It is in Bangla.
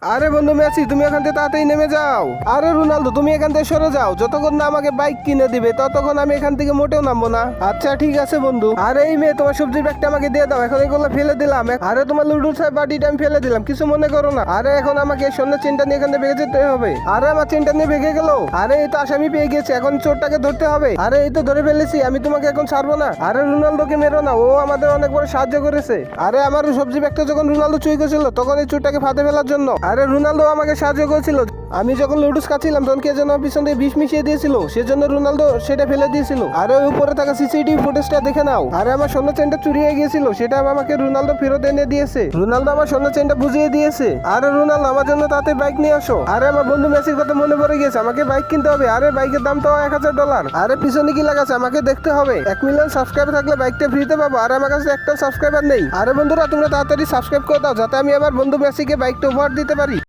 আরে বন্ধু মেসি, তুমি এখান থেকে তাড়াতাড়ি নেমে যাও। আরে রোনালদো, তুমি এখান থেকে সরে যাও। যতক্ষণ না আমাকে বাইক কিনে দিবে ততক্ষণ আমি এখান থেকে মোটেও নামবো না। আচ্ছা ঠিক আছে বন্ধু। আরে এই মেয়ে, তোমার সবজির ব্যাগটা আমাকে দিয়ে দাও। এখন এগুলো ফেলে দিলাম। আরে তোমার লুডুস বাটিটা আমি ফেলে দিলাম, কিছু মনে করো না। আরে এখন আমাকে সোনার চেনটা নিয়ে এখান থেকে ভেঙে যেতে হবে। আরে আমার চেনটা নিয়ে ভেঙে গেল। আরে এই তো আসামি পেয়ে গেছে, এখন চোরটাকে ধরতে হবে। আরে এই তো ধরে ফেলেছি, আমি তোমাকে এখন ছাড়বো না। আরে রোনালদোকে মেরো না, ও আমাদের অনেক বড় সাহায্য করেছে। আরে আমার সবজি ব্যাগটা যখন রোনালদো চুরি করেছিল তখন এই চোরটাকে ফাঁদে ফেলার জন্য আরে রোনালদো আমাকে সাহায্য করেছিল। আমি যখন লুডুস খাচ্ছিলাম তখন কে যেন পিছন দিয়ে বিষ মিশিয়ে দিয়েছিল, সেজন্য রোনালদো সেটা ফেলে দিয়েছিল। আরে ওই উপরে থাকা সিসিটিভি ফুটেজটা দেখে নাও। আরে আমার সোনার চেনটা চুরি হয়ে গিয়েছিল, সেটা আমাকে রোনালদো ফেরত এনে দিয়েছে। রোনালদো আমার সোনার চেনটা বুঝিয়ে দিয়েছে। আরে রোনালদো, আমার জন্য তাতে বাইক নিয়ে আসো। আরে আমার বন্ধু মেসির কথা মনে পড়ে গেছে, আমাকে বাইক কিনতে হবে। আরে বাইকের দাম তো $1000। আরে পিছনে কি লাগাচ্ছে আমাকে দেখতে হবে। 1 মিলিয়ন সাবস্ক্রাইবার থাকলে বাইকটা ফ্রিতে পাবো। আর আমার কাছে একটা সাবস্ক্রাইবার নেই। আরে বন্ধুরা, তোমরা তাড়াতাড়ি সাবস্ক্রাইব করে দাও যাতে আমি আমার বন্ধু মেসিকে বাইকটা উপহার দিতে পারি।